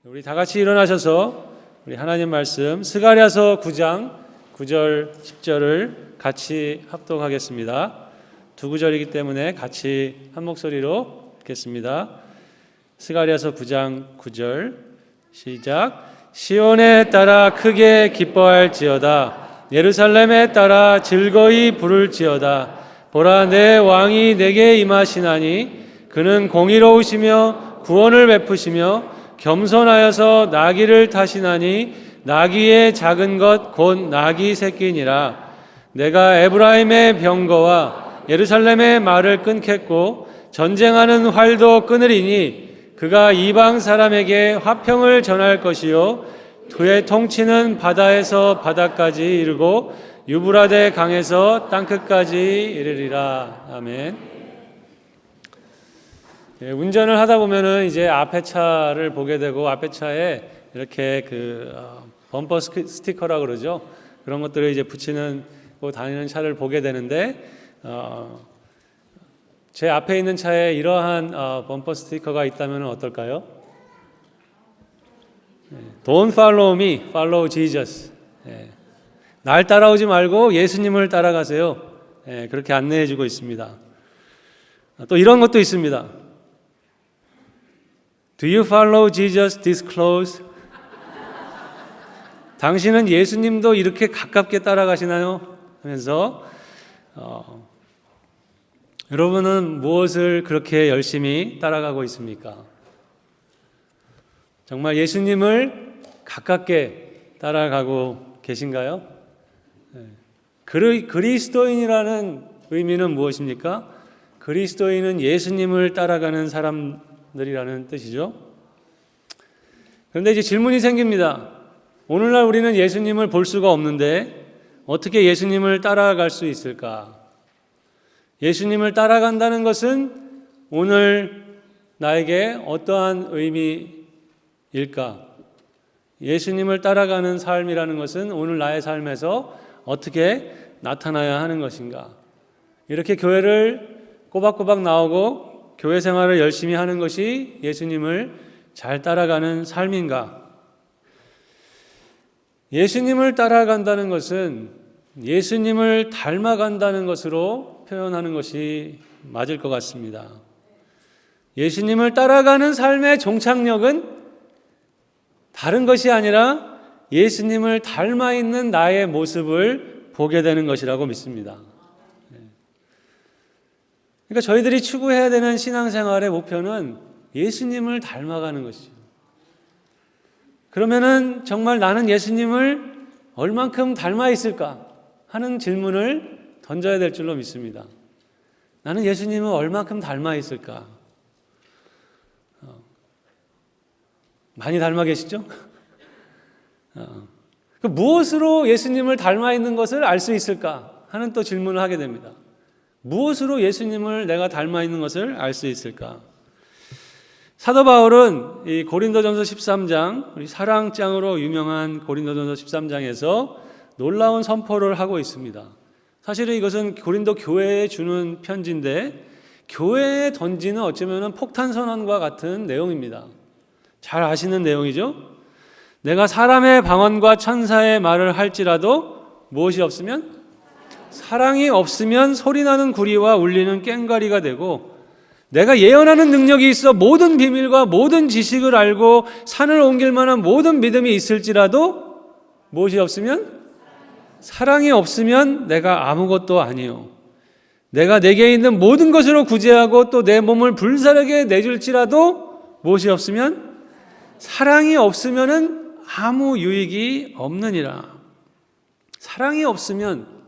우리 다 같이 일어나셔서 우리 하나님 말씀 스가랴서 9장 9절 10절을 같이 합독하겠습니다. 두 구절이기 때문에 같이 한 목소리로 읽겠습니다. 스가랴서 9장 9절 시작. 시온에 따라 크게 기뻐할지어다. 예루살렘에 따라 즐거이 부를지어다. 보라, 내 왕이 내게 임하시나니 그는 공의로우시며 구원을 베푸시며 겸손하여서 나귀를 타시나니 나귀의 작은 것 곧 나귀 새끼니라. 내가 에브라임의 병거와 예루살렘의 말을 끊겠고 전쟁하는 활도 끊으리니 그가 이방 사람에게 화평을 전할 것이요 그의 통치는 바다에서 바다까지 이르고 유브라데 강에서 땅끝까지 이르리라. 아멘. 운전을 하다 보면은 이제 앞에 차를 보게 되고 앞에 차에 이렇게 범퍼 스티커라 그러죠. 그런 것들을 이제 붙이는 다니는 차를 보게 되는데 제 앞에 있는 차에 이러한 범퍼 스티커가 있다면 어떨까요? Don't follow me, follow Jesus. 날 따라오지 말고 예수님을 따라가세요. 그렇게 안내해주고 있습니다. 또 이런 것도 있습니다. Do you follow Jesus this close? 당신은 예수님도 이렇게 가깝게 따라가시나요? 하면서 여러분은 무엇을 그렇게 열심히 따라가고 있습니까? 정말 예수님을 가깝게 따라가고 계신가요? 그리스도인이라는 의미는 무엇입니까? 그리스도인은 예수님을 따라가는 사람들이라는 뜻이죠. 그런데 이제 질문이 생깁니다. 오늘날 우리는 예수님을 볼 수가 없는데 어떻게 예수님을 따라갈 수 있을까? 예수님을 따라간다는 것은 오늘 나에게 어떠한 의미일까? 예수님을 따라가는 삶이라는 것은 오늘 나의 삶에서 어떻게 나타나야 하는 것인가? 이렇게 교회를 꼬박꼬박 나오고 교회 생활을 열심히 하는 것이 예수님을 잘 따라가는 삶인가? 예수님을 따라간다는 것은 예수님을 닮아간다는 것으로 표현하는 것이 맞을 것 같습니다. 예수님을 따라가는 삶의 종착역은 다른 것이 아니라 예수님을 닮아 있는 나의 모습을 보게 되는 것이라고 믿습니다. 그러니까 저희들이 추구해야 되는 신앙생활의 목표는 예수님을 닮아가는 것이죠. 그러면은 정말 나는 예수님을 얼만큼 닮아 있을까 하는 질문을 던져야 될 줄로 믿습니다. 나는 예수님을 얼만큼 닮아 있을까? 많이 닮아 계시죠? 무엇으로 예수님을 닮아 있는 것을 알 수 있을까 하는 또 질문을 하게 됩니다. 무엇으로 예수님을 내가 닮아 있는 것을 알 수 있을까? 사도 바울은 이 고린도전서 13장, 우리 사랑장으로 유명한 고린도전서 13장에서 놀라운 선포를 하고 있습니다. 사실은 이것은 고린도 교회에 주는 편지인데 교회에 던지는 어쩌면 폭탄 선언과 같은 내용입니다. 잘 아시는 내용이죠? 내가 사람의 방언과 천사의 말을 할지라도 무엇이 없으면? 사랑이 없으면 소리나는 구리와 울리는 꽹과리가 되고 내가 예언하는 능력이 있어 모든 비밀과 모든 지식을 알고 산을 옮길 만한 모든 믿음이 있을지라도 무엇이 없으면? 사랑이 없으면 내가 아무것도 아니요. 내가 내게 있는 모든 것으로 구제하고 또 내 몸을 불사르게 내줄지라도 무엇이 없으면? 사랑이 없으면은 아무 유익이 없느니라. 사랑이 없으면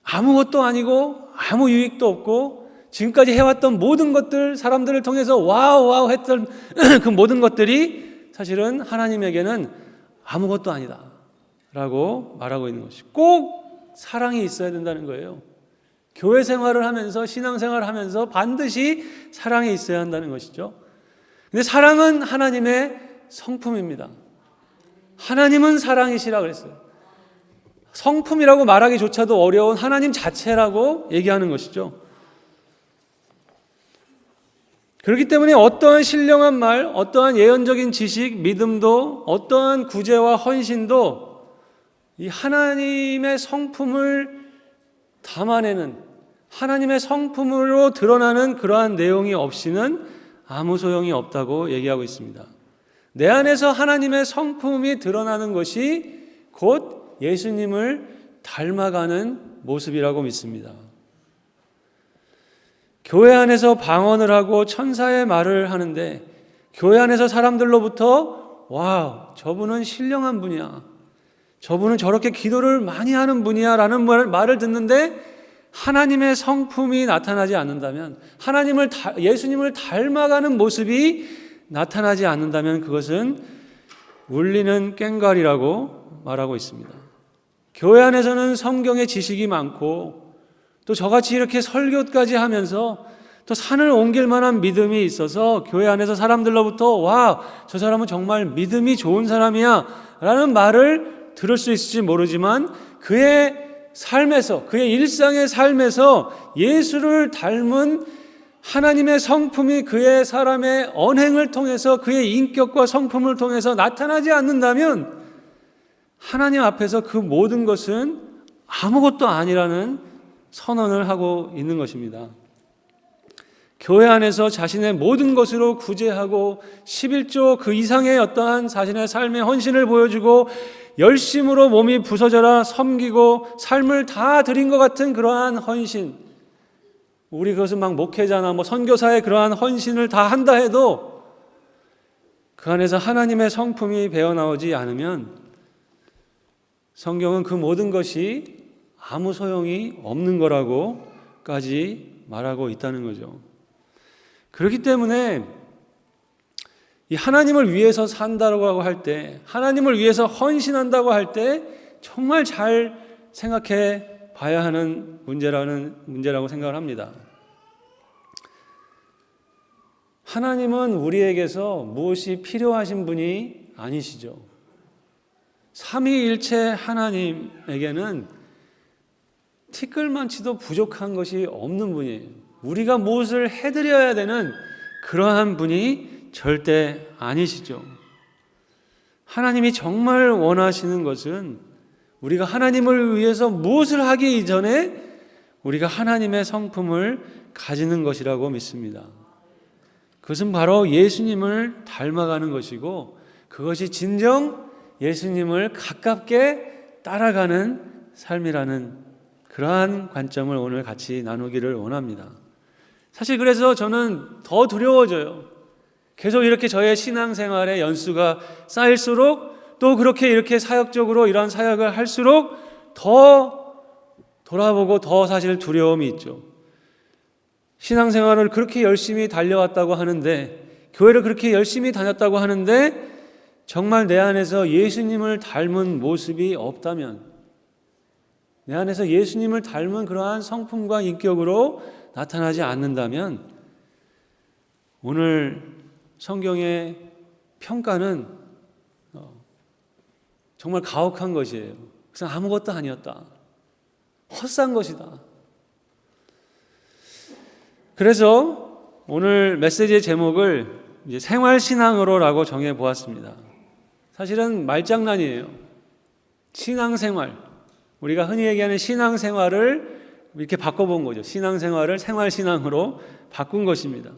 아무것도 아니고 아무 유익도 없고 지금까지 해왔던 모든 것들, 사람들을 통해서 와우 했던 그 모든 것들이 사실은 하나님에게는 아무것도 아니다 라고 말하고 있는 것이 꼭 사랑이 있어야 된다는 거예요. 교회 생활을 하면서 신앙생활을 하면서 반드시 사랑이 있어야 한다는 것이죠. 근데 사랑은 하나님의 성품입니다. 하나님은 사랑이시라 그랬어요. 성품이라고 말하기조차도 어려운 하나님 자체라고 얘기하는 것이죠. 그렇기 때문에 어떠한 신령한 말, 어떠한 예언적인 지식, 믿음도, 어떠한 구제와 헌신도 이 하나님의 성품을 담아내는, 하나님의 성품으로 드러나는 그러한 내용이 없이는 아무 소용이 없다고 얘기하고 있습니다. 내 안에서 하나님의 성품이 드러나는 것이 곧 예수님을 닮아가는 모습이라고 믿습니다. 교회 안에서 방언을 하고 천사의 말을 하는데 교회 안에서 사람들로부터 와, 저분은 신령한 분이야, 저분은 저렇게 기도를 많이 하는 분이야 라는 말을 듣는데 하나님의 성품이 나타나지 않는다면, 예수님을 닮아가는 모습이 나타나지 않는다면 그것은 울리는 꽹과리라고 말하고 있습니다. 교회 안에서는 성경의 지식이 많고 또 저같이 이렇게 설교까지 하면서 또 산을 옮길 만한 믿음이 있어서 교회 안에서 사람들로부터 와, 저 사람은 정말 믿음이 좋은 사람이야 라는 말을 들을 수 있을지 모르지만 그의 삶에서, 그의 일상의 삶에서 예수를 닮은 하나님의 성품이 그의 사람의 언행을 통해서, 그의 인격과 성품을 통해서 나타나지 않는다면 하나님 앞에서 그 모든 것은 아무것도 아니라는 선언을 하고 있는 것입니다. 교회 안에서 자신의 모든 것으로 구제하고 11조 그 이상의 어떠한 자신의 삶의 헌신을 보여주고 열심으로 몸이 부서져라 섬기고 삶을 다 드린 것 같은 그러한 헌신, 우리 그것은 막 목회자나 선교사의 그러한 헌신을 다 한다 해도 그 안에서 하나님의 성품이 배어나오지 않으면 성경은 그 모든 것이 아무 소용이 없는 거라고까지 말하고 있다는 거죠. 그렇기 때문에 이 하나님을 위해서 산다고 할 때, 하나님을 위해서 헌신한다고 할 때 정말 잘 생각해 봐야 하는 문제라고 생각을 합니다. 하나님은 우리에게서 무엇이 필요하신 분이 아니시죠. 삼위일체 하나님에게는 티끌만치도 부족한 것이 없는 분이에요. 우리가 무엇을 해드려야 되는 그러한 분이 절대 아니시죠. 하나님이 정말 원하시는 것은 우리가 하나님을 위해서 무엇을 하기 이전에 우리가 하나님의 성품을 가지는 것이라고 믿습니다. 그것은 바로 예수님을 닮아가는 것이고 그것이 진정 예수님을 가깝게 따라가는 삶이라는 그러한 관점을 오늘 같이 나누기를 원합니다. 사실 그래서 저는 더 두려워져요. 계속 이렇게 저의 신앙생활의 연수가 쌓일수록 또 그렇게 이렇게 사역적으로 이러한 사역을 할수록 더 돌아보고 더 사실 두려움이 있죠. 신앙생활을 그렇게 열심히 달려왔다고 하는데, 교회를 그렇게 열심히 다녔다고 하는데 정말 내 안에서 예수님을 닮은 모습이 없다면, 내 안에서 예수님을 닮은 그러한 성품과 인격으로 나타나지 않는다면 오늘 성경의 평가는 정말 가혹한 것이에요. 그래서 아무것도 아니었다, 헛산 것이다. 그래서 오늘 메시지의 제목을 이제 생활신앙으로라고 정해보았습니다. 사실은 말장난이에요. 신앙생활, 우리가 흔히 얘기하는 신앙생활을 이렇게 바꿔본 거죠. 신앙생활을 생활신앙으로 바꾼 것입니다.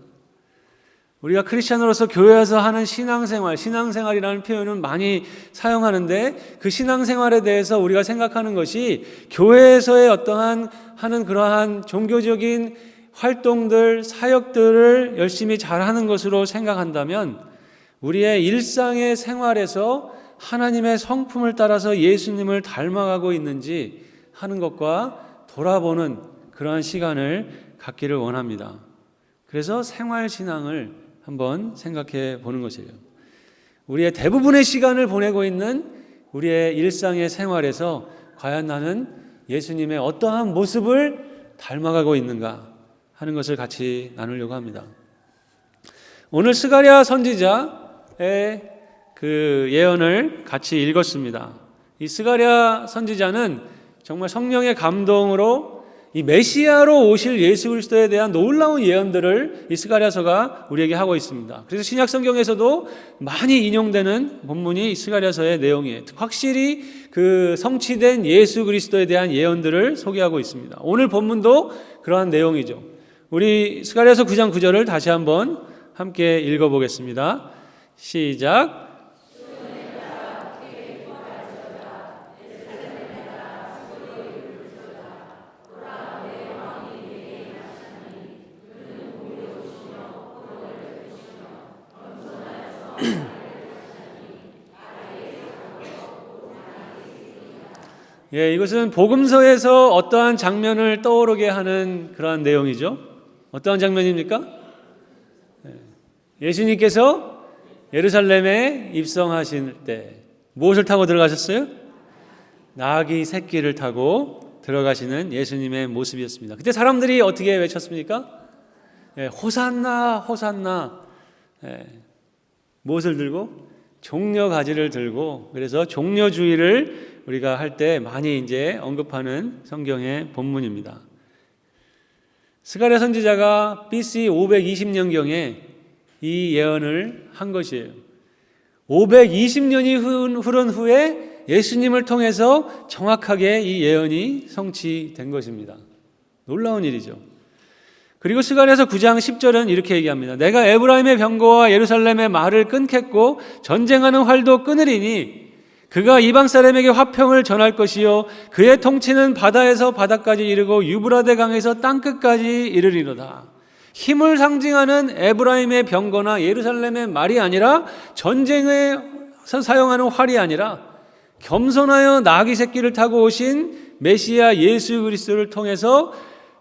우리가 크리스찬으로서 교회에서 하는 신앙생활이라는 표현은 많이 사용하는데 그 신앙생활에 대해서 우리가 생각하는 것이 교회에서의 어떠한 하는 그러한 종교적인 활동들, 사역들을 열심히 잘하는 것으로 생각한다면 우리의 일상의 생활에서 하나님의 성품을 따라서 예수님을 닮아가고 있는지 하는 것과 돌아보는 그러한 시간을 갖기를 원합니다. 그래서 생활신앙을 한번 생각해 보는 것이에요. 우리의 대부분의 시간을 보내고 있는 우리의 일상의 생활에서 과연 나는 예수님의 어떠한 모습을 닮아가고 있는가 하는 것을 같이 나누려고 합니다. 오늘 스가랴 선지자의 그 예언을 같이 읽었습니다. 이 스가랴 선지자는 정말 성령의 감동으로 이 메시아로 오실 예수 그리스도에 대한 놀라운 예언들을 이 스가랴서가 우리에게 하고 있습니다. 그래서 신약 성경에서도 많이 인용되는 본문이 이 스가랴서의 내용이에요. 확실히 그 성취된 예수 그리스도에 대한 예언들을 소개하고 있습니다. 오늘 본문도 그러한 내용이죠. 우리 스가랴서 9장 9절을 다시 한번 함께 읽어보겠습니다. 시작. 예, 이것은 복음서에서 어떠한 장면을 떠오르게 하는 그러한 내용이죠. 어떠한 장면입니까? 예수님께서 예루살렘에 입성하실 때 무엇을 타고 들어가셨어요? 나귀 새끼를 타고 들어가시는 예수님의 모습이었습니다. 그때 사람들이 어떻게 외쳤습니까? 예, 호산나 호산나. 예, 무엇을 들고? 종려 가지를 들고. 그래서 종려주의를 우리가 할 때 많이 이제 언급하는 성경의 본문입니다. 스가랴 선지자가 BC 520년경에 이 예언을 한 것이에요. 520년이 흐른 후에 예수님을 통해서 정확하게 이 예언이 성취된 것입니다. 놀라운 일이죠. 그리고 스가랴서 9장 10절은 이렇게 얘기합니다. 내가 에브라임의 병거와 예루살렘의 말을 끊겠고 전쟁하는 활도 끊으리니 그가 이방 사람에게 화평을 전할 것이요 그의 통치는 바다에서 바다까지 이르고 유브라데 강에서 땅끝까지 이르리로다. 힘을 상징하는 에브라임의 병거나 예루살렘의 말이 아니라 전쟁에서 사용하는 활이 아니라 겸손하여 나귀 새끼를 타고 오신 메시아 예수 그리스도를 통해서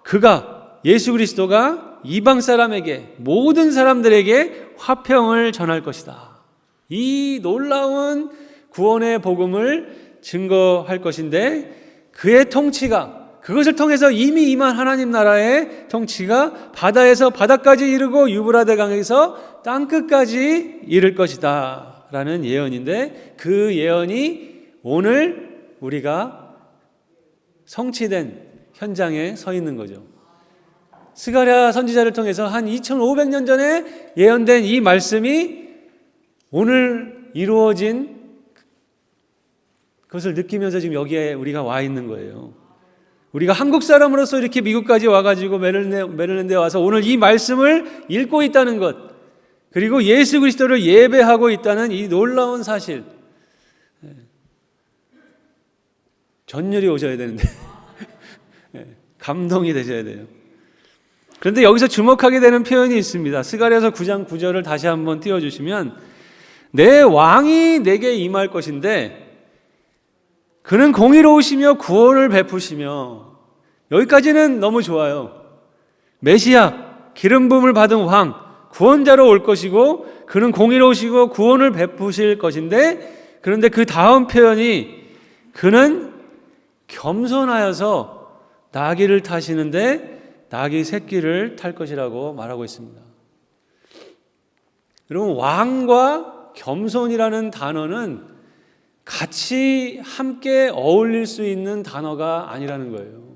그가 예수 그리스도가 이방 사람에게 모든 사람들에게 화평을 전할 것이다. 이 놀라운 구원의 복음을 증거할 것인데 그의 통치가 그것을 통해서 이미 임한 하나님 나라의 통치가 바다에서 바다까지 이르고 유브라데 강에서 땅끝까지 이를 것이다 라는 예언인데 그 예언이 오늘 우리가 성취된 현장에 서 있는 거죠. 스가랴 선지자를 통해서 한 2500년 전에 예언된 이 말씀이 오늘 이루어진 그것을 느끼면서 지금 여기에 우리가 와 있는 거예요. 우리가 한국 사람으로서 이렇게 미국까지 와가지고 메릴랜드에 와서 오늘 이 말씀을 읽고 있다는 것, 그리고 예수 그리스도를 예배하고 있다는 이 놀라운 사실. 전율이 오셔야 되는데 감동이 되셔야 돼요. 그런데 여기서 주목하게 되는 표현이 있습니다. 스가랴서 9장 9절을 다시 한번 띄워주시면 내 왕이 내게 임할 것인데 그는 공의로우시며 구원을 베푸시며. 여기까지는 너무 좋아요. 메시아, 기름 부음을 받은 왕, 구원자로 올 것이고 그는 공의로우시고 구원을 베푸실 것인데 그런데 그 다음 표현이 그는 겸손하여서 나귀를 타시는데 나귀 새끼를 탈 것이라고 말하고 있습니다. 여러분, 왕과 겸손이라는 단어는 같이 함께 어울릴 수 있는 단어가 아니라는 거예요.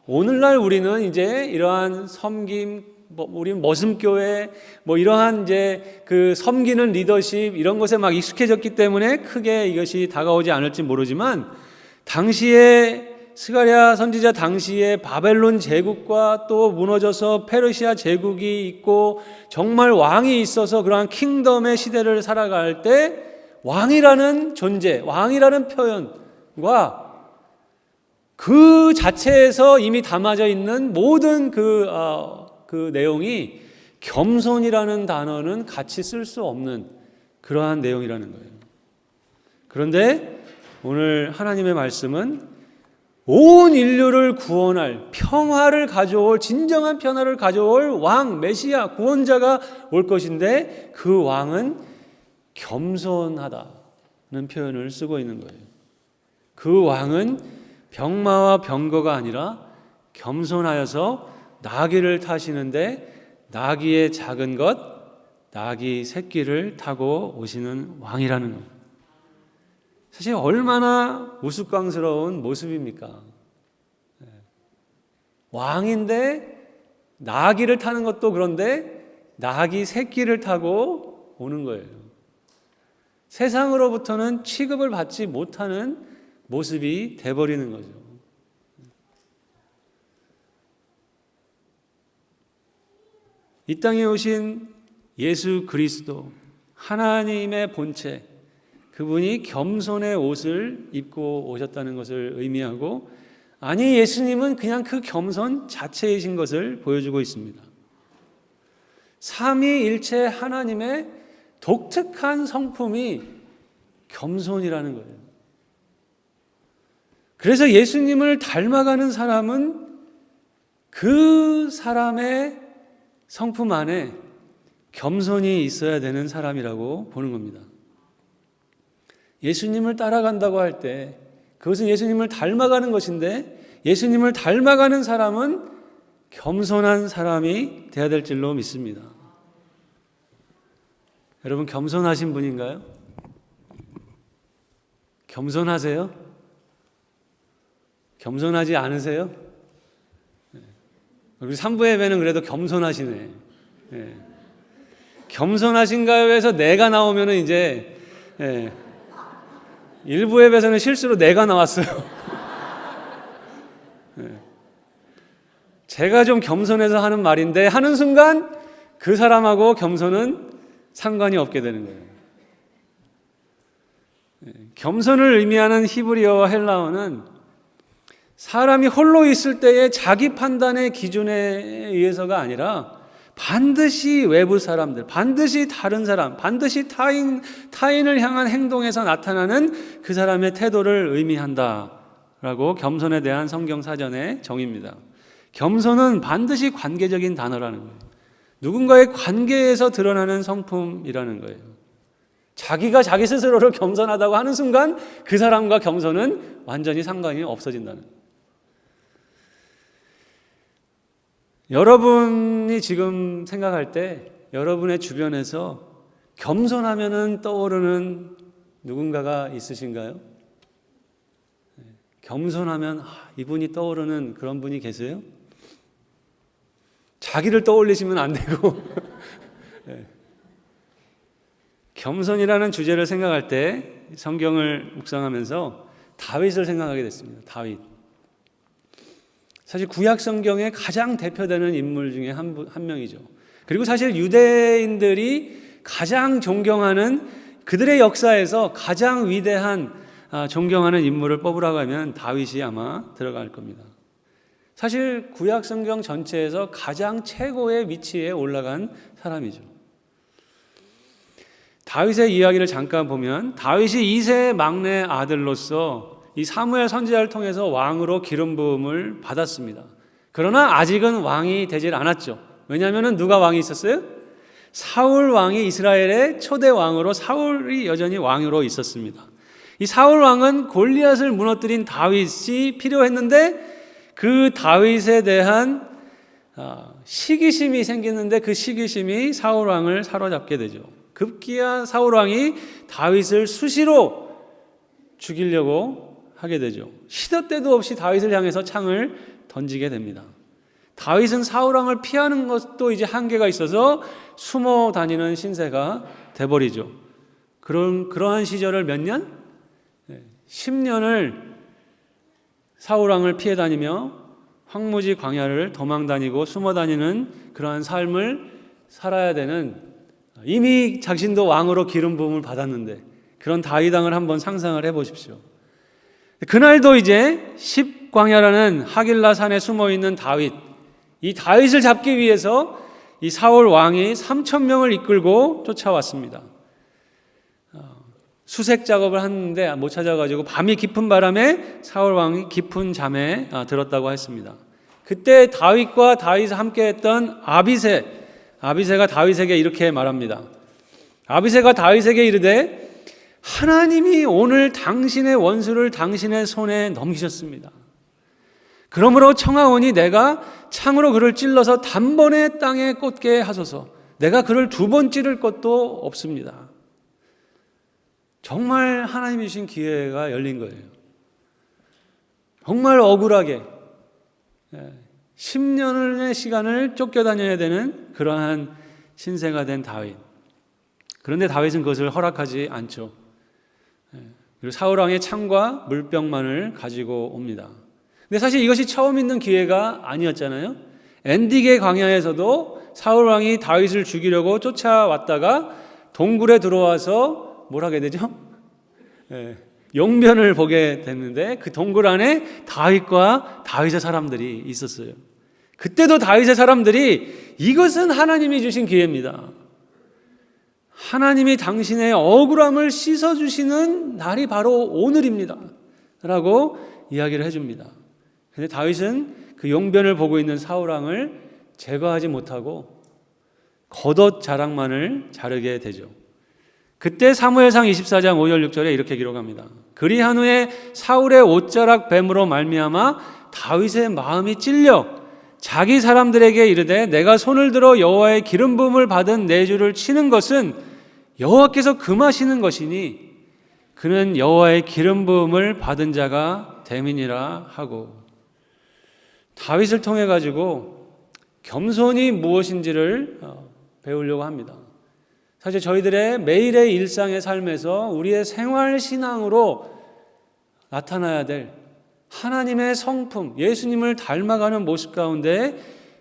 오늘날 우리는 이제 이러한 섬김, 우리 머슴교회, 이러한 이제 그 섬기는 리더십 이런 것에 막 익숙해졌기 때문에 크게 이것이 다가오지 않을지 모르지만 당시에 스가랴 선지자 당시에 바벨론 제국과 또 무너져서 페르시아 제국이 있고 정말 왕이 있어서 그러한 킹덤의 시대를 살아갈 때 왕이라는 존재, 왕이라는 표현과 그 자체에서 이미 담아져 있는 모든 그 내용이 겸손이라는 단어는 같이 쓸 수 없는 그러한 내용이라는 거예요. 그런데 오늘 하나님의 말씀은 온 인류를 구원할 평화를 가져올 진정한 평화를 가져올 왕, 메시아, 구원자가 올 것인데 그 왕은 겸손하다는 표현을 쓰고 있는 거예요. 그 왕은 병마와 병거가 아니라 겸손하여서 나귀를 타시는데 나귀의 작은 것, 나귀 새끼를 타고 오시는 왕이라는 것. 사실 얼마나 우스꽝스러운 모습입니까? 왕인데 나귀를 타는 것도 그런데 나귀 새끼를 타고 오는 거예요. 세상으로부터는 취급을 받지 못하는 모습이 돼버리는 거죠. 이 땅에 오신 예수 그리스도, 하나님의 본체, 그분이 겸손의 옷을 입고 오셨다는 것을 의미하고, 아니 예수님은 그냥 그 겸손 자체이신 것을 보여주고 있습니다. 삼위일체 하나님의 독특한 성품이 겸손이라는 거예요. 그래서 예수님을 닮아가는 사람은 그 사람의 성품 안에 겸손이 있어야 되는 사람이라고 보는 겁니다. 예수님을 따라간다고 할 때 그것은 예수님을 닮아가는 것인데, 예수님을 닮아가는 사람은 겸손한 사람이 되어야 될 줄로 믿습니다. 여러분 겸손하신 분인가요? 겸손하세요? 겸손하지 않으세요? 우리 3부 예배는 그래도 겸손하시네. 네. 겸손하신가요? 해서 내가 나오면은 이제 1부 예배에서는 실수로 내가 나왔어요. 네. 제가 좀 겸손해서 하는 말인데 하는 순간 그 사람하고 겸손은 상관이 없게 되는 거예요. 네. 겸손을 의미하는 히브리어와 헬라어는 사람이 홀로 있을 때의 자기 판단의 기준에 의해서가 아니라 반드시 외부 사람들, 반드시 다른 사람, 반드시 타인을 향한 행동에서 나타나는 그 사람의 태도를 의미한다라고 겸손에 대한 성경 사전의 정의입니다. 겸손은 반드시 관계적인 단어라는 거예요. 누군가의 관계에서 드러나는 성품이라는 거예요. 자기가 자기 스스로를 겸손하다고 하는 순간 그 사람과 겸손은 완전히 상관이 없어진다는 거예요. 여러분이 지금 생각할 때 여러분의 주변에서 겸손하면은 떠오르는 누군가가 있으신가요? 겸손하면 이분이 떠오르는 그런 분이 계세요? 자기를 떠올리시면 안 되고 겸손이라는 주제를 생각할 때 성경을 묵상하면서 다윗을 생각하게 됐습니다. 다윗. 사실 구약 성경의 가장 대표되는 인물 중에 한 명이죠. 그리고 사실 유대인들이 가장 존경하는, 그들의 역사에서 가장 위대한 존경하는 인물을 뽑으라고 하면 다윗이 아마 들어갈 겁니다. 사실 구약 성경 전체에서 가장 최고의 위치에 올라간 사람이죠. 다윗의 이야기를 잠깐 보면 다윗이 이세의 막내 아들로서 이 사무엘 선지자를 통해서 왕으로 기름 부음을 받았습니다. 그러나 아직은 왕이 되질 않았죠. 왜냐하면 누가 왕이 있었어요? 사울 왕이 이스라엘의 초대 왕으로, 사울이 여전히 왕으로 있었습니다. 이 사울 왕은 골리앗을 무너뜨린 다윗이 필요했는데 그 다윗에 대한 시기심이 생기는데 그 시기심이 사울 왕을 사로잡게 되죠. 급기야 사울 왕이 다윗을 수시로 죽이려고 하게 되죠. 시도 때도 없이 다윗을 향해서 창을 던지게 됩니다. 다윗은 사울 왕을 피하는 것도 이제 한계가 있어서 숨어 다니는 신세가 돼버리죠. 그러한 시절을 몇 년? 10년을 사울 왕을 피해 다니며 황무지 광야를 도망 다니고 숨어 다니는 그러한 삶을 살아야 되는, 이미 자신도 왕으로 기름 부음을 받았는데 그런 다윗 왕을 한번 상상을 해보십시오. 그날도 이제 십광야라는 하길라 산에 숨어 있는 다윗, 이 다윗을 잡기 위해서 이 사울 왕이 3,000명을 이끌고 쫓아왔습니다. 수색 작업을 하는데 못 찾아가지고 밤이 깊은 바람에 사울 왕이 깊은 잠에 들었다고 했습니다. 그때 다윗과 다윗을 함께했던 아비새가 다윗에게 이렇게 말합니다. 아비새가 다윗에게 이르되 하나님이 오늘 당신의 원수를 당신의 손에 넘기셨습니다. 그러므로 청하오니 내가 창으로 그를 찔러서 단번에 땅에 꽂게 하소서. 내가 그를 2번 찌를 것도 없습니다. 정말 하나님이 주신 기회가 열린 거예요. 정말 억울하게 10년의 시간을 쫓겨다녀야 되는 그러한 신세가 된 다윗. 그런데 다윗은 그것을 허락하지 않죠. 그리고 사울왕의 창과 물병만을 가지고 옵니다. 근데 사실 이것이 처음 있는 기회가 아니었잖아요. 엔디게 광야에서도 사울왕이 다윗을 죽이려고 쫓아왔다가 동굴에 들어와서 뭘 하게 되죠? 용변을 보게 됐는데 그 동굴 안에 다윗과 다윗의 사람들이 있었어요. 그때도 다윗의 사람들이 이것은 하나님이 주신 기회입니다. 하나님이 당신의 억울함을 씻어주시는 날이 바로 오늘입니다 라고 이야기를 해줍니다. 그런데 다윗은 그 용변을 보고 있는 사울왕을 제거하지 못하고 겉옷 자락만을 자르게 되죠. 그때 사무엘상 24장 5절 6절에 이렇게 기록합니다. 그리한 후에 사울의 옷자락 뱀으로 말미암아 다윗의 마음이 찔려 자기 사람들에게 이르되 내가 손을 들어 여호와의 기름 부음을 받은 내 주를 치는 것은 여호와께서 금하시는 것이니 그는 여호와의 기름 부음을 받은 자가 됨이니라 하고, 다윗을 통해 가지고 겸손이 무엇인지를 배우려고 합니다. 사실 저희들의 매일의 일상의 삶에서 우리의 생활 신앙으로 나타나야 될 하나님의 성품, 예수님을 닮아가는 모습 가운데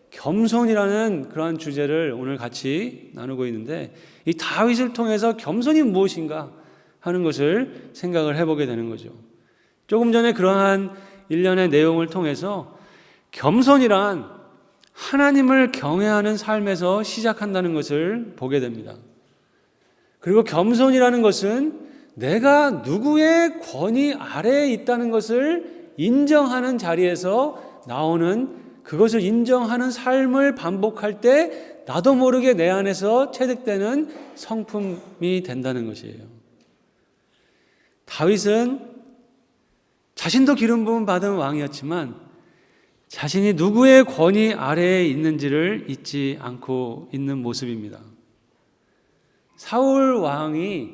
겸손이라는 그러한 주제를 오늘 같이 나누고 있는데, 이 다윗을 통해서 겸손이 무엇인가 하는 것을 생각을 해보게 되는 거죠. 조금 전에 그러한 일련의 내용을 통해서 겸손이란 하나님을 경외하는 삶에서 시작한다는 것을 보게 됩니다. 그리고 겸손이라는 것은 내가 누구의 권위 아래에 있다는 것을 인정하는 자리에서 나오는, 그것을 인정하는 삶을 반복할 때 나도 모르게 내 안에서 체득되는 성품이 된다는 것이에요. 다윗은 자신도 기름 부음 받은 왕이었지만 자신이 누구의 권위 아래에 있는지를 잊지 않고 있는 모습입니다. 사울 왕이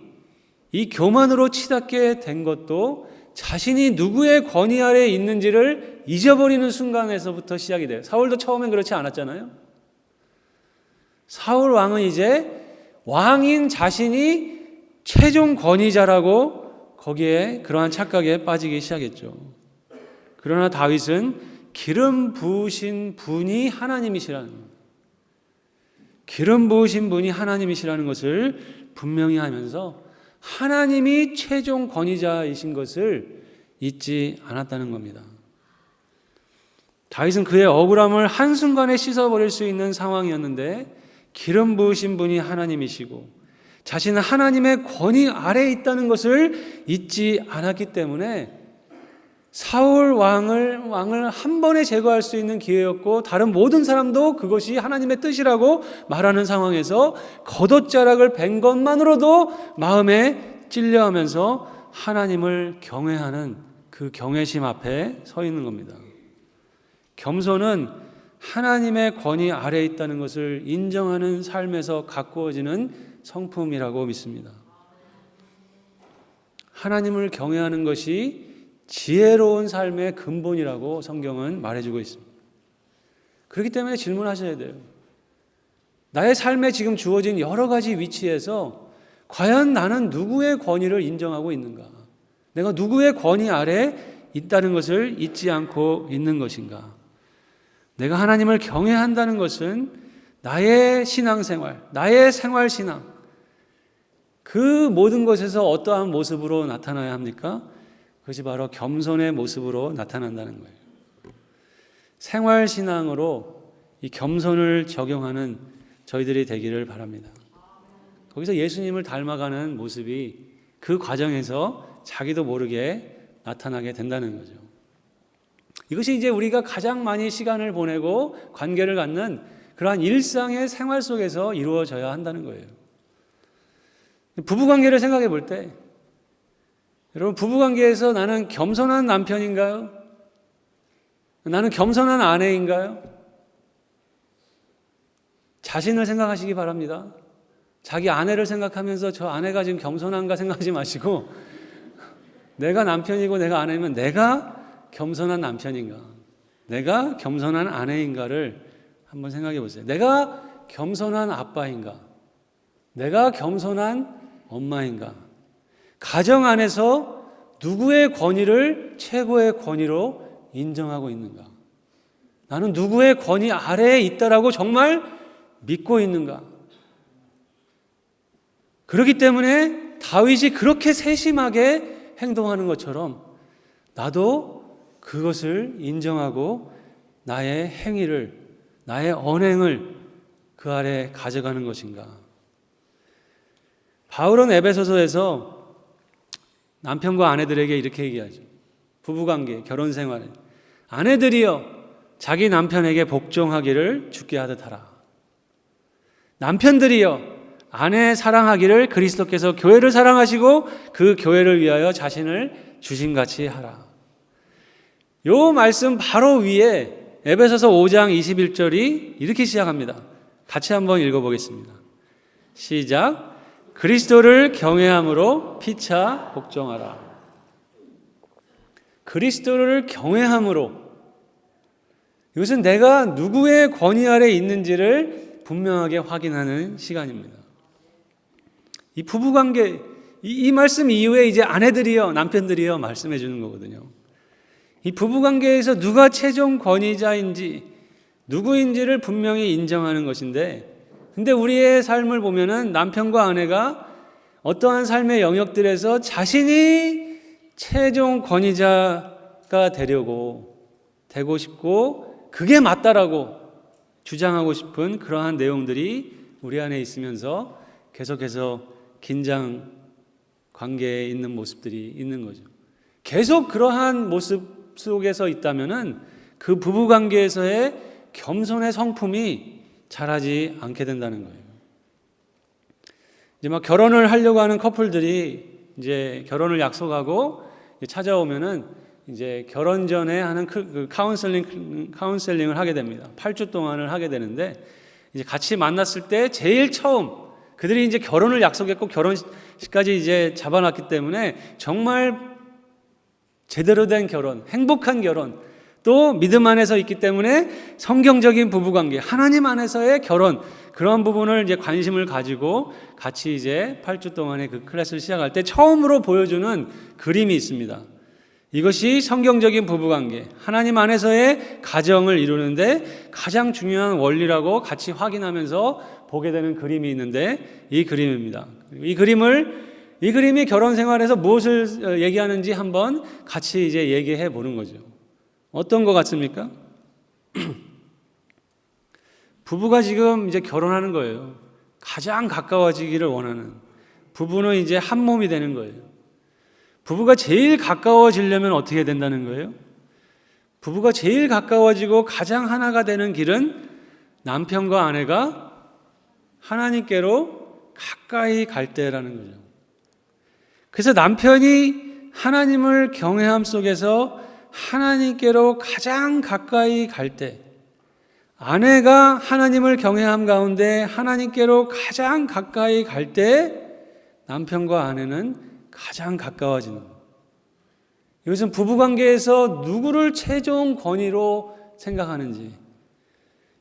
이 교만으로 치닫게 된 것도 자신이 누구의 권위 아래에 있는지를 잊어버리는 순간에서부터 시작이 돼요. 사울도 처음엔 그렇지 않았잖아요. 사울 왕은 이제 왕인 자신이 최종 권위자라고 거기에 그러한 착각에 빠지기 시작했죠. 그러나 다윗은 기름 부으신 분이 하나님이시라는, 기름 부으신 분이 하나님이시라는 것을 분명히 하면서 하나님이 최종 권위자이신 것을 잊지 않았다는 겁니다. 다윗은 그의 억울함을 한순간에 씻어버릴 수 있는 상황이었는데 기름 부으신 분이 하나님이시고 자신은 하나님의 권위 아래에 있다는 것을 잊지 않았기 때문에 사울 왕을 한 번에 제거할 수 있는 기회였고, 다른 모든 사람도 그것이 하나님의 뜻이라고 말하는 상황에서 겉옷자락을 벤 것만으로도 마음에 찔려하면서 하나님을 경외하는 그 경외심 앞에 서 있는 겁니다. 겸손은 하나님의 권위 아래에 있다는 것을 인정하는 삶에서 가꾸어지는 성품이라고 믿습니다. 하나님을 경외하는 것이 지혜로운 삶의 근본이라고 성경은 말해주고 있습니다. 그렇기 때문에 질문하셔야 돼요. 나의 삶에 지금 주어진 여러 가지 위치에서 과연 나는 누구의 권위를 인정하고 있는가? 내가 누구의 권위 아래에 있다는 것을 잊지 않고 있는 것인가? 내가 하나님을 경외한다는 것은 나의 신앙생활, 나의 생활신앙, 그 모든 것에서 어떠한 모습으로 나타나야 합니까? 그것이 바로 겸손의 모습으로 나타난다는 거예요. 생활신앙으로 이 겸손을 적용하는 저희들이 되기를 바랍니다. 거기서 예수님을 닮아가는 모습이 그 과정에서 자기도 모르게 나타나게 된다는 거죠. 이것이 이제 우리가 가장 많이 시간을 보내고 관계를 갖는 그러한 일상의 생활 속에서 이루어져야 한다는 거예요. 부부관계를 생각해 볼 때, 여러분, 부부관계에서 나는 겸손한 남편인가요? 나는 겸손한 아내인가요? 자신을 생각하시기 바랍니다. 자기 아내를 생각하면서 저 아내가 지금 겸손한가 생각하지 마시고, 내가 남편이고 내가 아내면 내가 겸손한 남편인가? 내가 겸손한 아내인가를 한번 생각해 보세요. 내가 겸손한 아빠인가? 내가 겸손한 엄마인가? 가정 안에서 누구의 권위를 최고의 권위로 인정하고 있는가? 나는 누구의 권위 아래에 있다라고 정말 믿고 있는가? 그렇기 때문에 다윗이 그렇게 세심하게 행동하는 것처럼 나도 그것을 인정하고 나의 행위를, 나의 언행을 그 아래 가져가는 것인가? 바울은 에베소서에서 남편과 아내들에게 이렇게 얘기하죠. 부부관계, 결혼생활에 아내들이여 자기 남편에게 복종하기를 주께 하듯 하라. 남편들이여 아내 사랑하기를 그리스도께서 교회를 사랑하시고 그 교회를 위하여 자신을 주심같이 하라. 요 말씀 바로 위에 에베소서 5장 21절이 이렇게 시작합니다. 같이 한번 읽어보겠습니다. 시작. 그리스도를 경외함으로 피차 복종하라. 그리스도를 경외함으로, 이것은 내가 누구의 권위 아래 있는지를 분명하게 확인하는 시간입니다. 이 부부관계, 이 말씀 이후에 이제 아내들이여 남편들이여 말씀해 주는 거거든요. 이 부부관계에서 누가 최종 권위자인지 누구인지를 분명히 인정하는 것인데, 근데 우리의 삶을 보면은 남편과 아내가 어떠한 삶의 영역들에서 자신이 최종 권위자가 되고 싶고 그게 맞다라고 주장하고 싶은 그러한 내용들이 우리 안에 있으면서 계속해서 긴장 관계에 있는 모습들이 있는 거죠. 계속 그러한 모습 속에서 있다면은 그 부부 관계에서의 겸손의 성품이 자라지 않게 된다는 거예요. 이제 막 결혼을 하려고 하는 커플들이 이제 결혼을 약속하고 찾아오면은 이제 결혼 전에 하는 그 카운셀링을 하게 됩니다. 8주 동안을 하게 되는데, 이제 같이 만났을 때 제일 처음 그들이 이제 결혼을 약속했고 결혼식까지 이제 잡아놨기 때문에 정말 제대로 된 결혼, 행복한 결혼, 또 믿음 안에서 있기 때문에 성경적인 부부관계, 하나님 안에서의 결혼, 그런 부분을 이제 관심을 가지고 같이 이제 8주 동안의 그 클래스를 시작할 때 처음으로 보여주는 그림이 있습니다. 이것이 성경적인 부부관계, 하나님 안에서의 가정을 이루는데 가장 중요한 원리라고 같이 확인하면서 보게 되는 그림이 있는데, 이 그림입니다. 이 그림이 결혼 생활에서 무엇을 얘기하는지 한번 같이 이제 얘기해 보는 거죠. 어떤 것 같습니까? 부부가 지금 이제 결혼하는 거예요. 가장 가까워지기를 원하는, 부부는 이제 한 몸이 되는 거예요. 부부가 제일 가까워지려면 어떻게 된다는 거예요? 부부가 제일 가까워지고 가장 하나가 되는 길은 남편과 아내가 하나님께로 가까이 갈 때라는 거죠. 그래서 남편이 하나님을 경외함 속에서 하나님께로 가장 가까이 갈 때, 아내가 하나님을 경외함 가운데 하나님께로 가장 가까이 갈 때 남편과 아내는 가장 가까워지는 것. 이것은 부부관계에서 누구를 최종 권위로 생각하는지,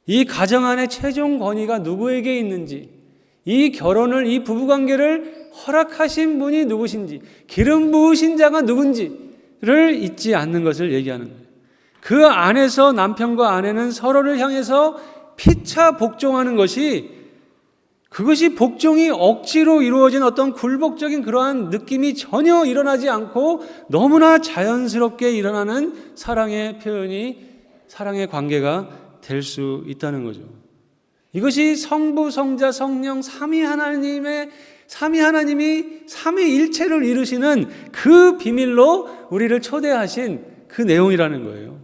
이 가정 안에 최종 권위가 누구에게 있는지, 이 결혼을, 이 부부관계를 허락하신 분이 누구신지, 기름 부으신 자가 누군지를 잊지 않는 것을 얘기하는 거예요. 그 안에서 남편과 아내는 서로를 향해서 피차 복종하는 것이, 그것이 복종이 억지로 이루어진 어떤 굴복적인 그러한 느낌이 전혀 일어나지 않고 너무나 자연스럽게 일어나는 사랑의 표현이, 사랑의 관계가 될 수 있다는 거죠. 이것이 성부, 성자, 성령 삼위 하나님이 삼위일체를 이루시는 그 비밀로 우리를 초대하신 그 내용이라는 거예요.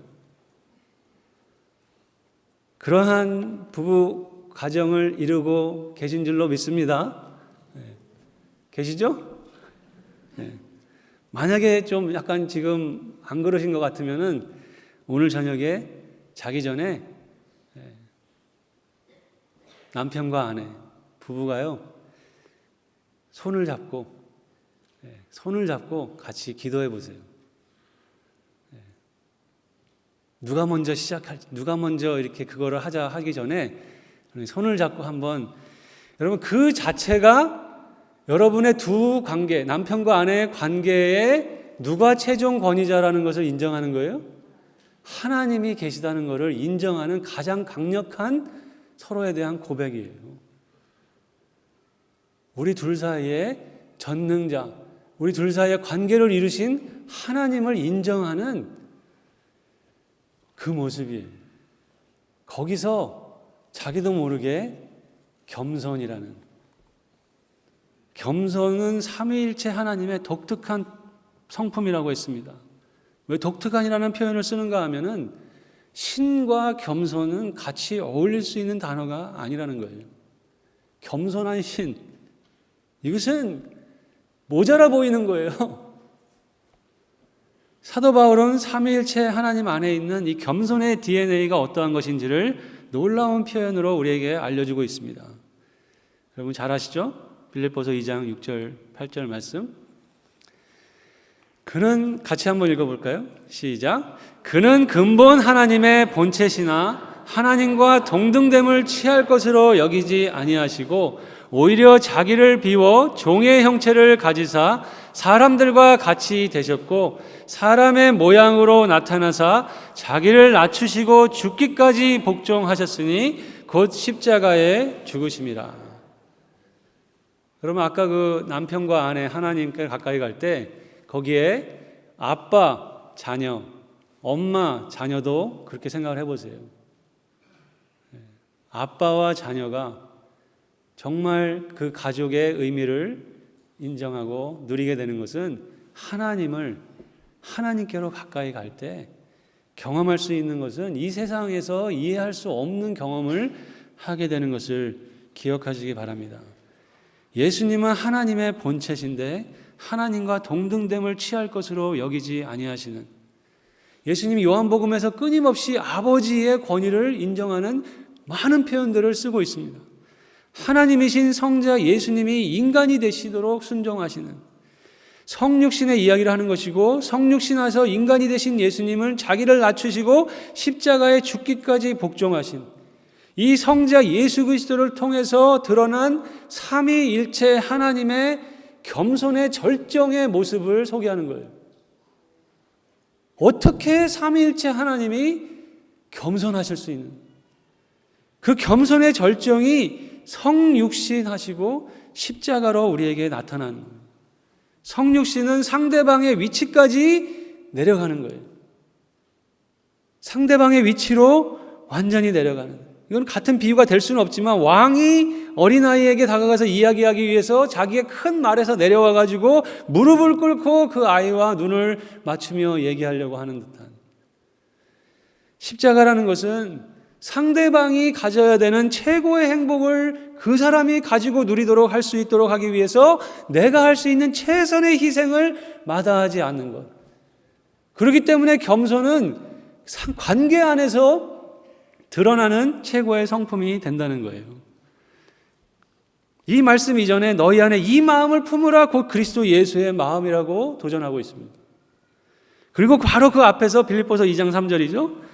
그러한 부부 가정을 이루고 계신 줄로 믿습니다. 계시죠? 만약에 좀 약간 지금 안 그러신 것 같으면은 오늘 저녁에 자기 전에 남편과 아내, 부부가요, 손을 잡고 같이 기도해 보세요. 누가 먼저 누가 먼저 이렇게 그거를 하기 전에 손을 잡고 한번, 여러분 그 자체가 여러분의 두 관계, 남편과 아내의 관계에 누가 최종 권위자라는 것을 인정하는 거예요? 하나님이 계시다는 것을 인정하는 가장 강력한 서로에 대한 고백이에요. 우리 둘 사이에 전능자, 우리 둘 사이에 관계를 이루신 하나님을 인정하는 그 모습이에요. 거기서 자기도 모르게 겸손은 삼위일체 하나님의 독특한 성품이라고 했습니다. 왜 독특한이라는 표현을 쓰는가 하면은 신과 겸손은 같이 어울릴 수 있는 단어가 아니라는 거예요. 겸손한 신, 이것은 모자라 보이는 거예요. 사도 바울은 삼위일체 하나님 안에 있는 이 겸손의 DNA가 어떠한 것인지를 놀라운 표현으로 우리에게 알려주고 있습니다. 여러분 잘 아시죠? 빌립보서 2장 6절 8절 말씀. 그는, 같이 한번 읽어볼까요? 시작. 그는 근본 하나님의 본체시나 하나님과 동등됨을 취할 것으로 여기지 아니하시고 오히려 자기를 비워 종의 형체를 가지사 사람들과 같이 되셨고 사람의 모양으로 나타나사 자기를 낮추시고 죽기까지 복종하셨으니 곧 십자가에 죽으심이라. 여러분 아까 그 남편과 아내 하나님께 가까이 갈 때 거기에 아빠, 자녀, 엄마, 자녀도 그렇게 생각을 해보세요. 아빠와 자녀가 정말 그 가족의 의미를 인정하고 누리게 되는 것은 하나님께로 가까이 갈 때 경험할 수 있는 것은 이 세상에서 이해할 수 없는 경험을 하게 되는 것을 기억하시기 바랍니다. 예수님은 하나님의 본체신데 하나님과 동등됨을 취할 것으로 여기지 아니하시는, 예수님이 요한복음에서 끊임없이 아버지의 권위를 인정하는 많은 표현들을 쓰고 있습니다. 하나님이신 성자 예수님이 인간이 되시도록 순종하시는, 성육신의 이야기를 하는 것이고, 성육신하서 인간이 되신 예수님은 자기를 낮추시고 십자가에 죽기까지 복종하신 이 성자 예수 그리스도를 통해서 드러난 삼위일체 하나님의 겸손의 절정의 모습을 소개하는 거예요. 어떻게 삼위일체 하나님이 겸손하실 수 있는, 그 겸손의 절정이 성육신하시고 십자가로 우리에게 나타나는 거예요. 성육신은 상대방의 위치까지 내려가는 거예요. 상대방의 위치로 완전히 내려가는 거예요. 이건 같은 비유가 될 수는 없지만 왕이 어린아이에게 다가가서 이야기하기 위해서 자기의 큰 말에서 내려와 가지고 무릎을 꿇고 그 아이와 눈을 맞추며 얘기하려고 하는 듯한, 십자가라는 것은 상대방이 가져야 되는 최고의 행복을 그 사람이 가지고 누리도록 할 수 있도록 하기 위해서 내가 할 수 있는 최선의 희생을 마다하지 않는 것. 그렇기 때문에 겸손은 관계 안에서 드러나는 최고의 성품이 된다는 거예요. 이 말씀 이전에 너희 안에 이 마음을 품으라 곧 그리스도 예수의 마음이라고 도전하고 있습니다. 그리고 바로 그 앞에서 빌립보서 2장 3절이죠.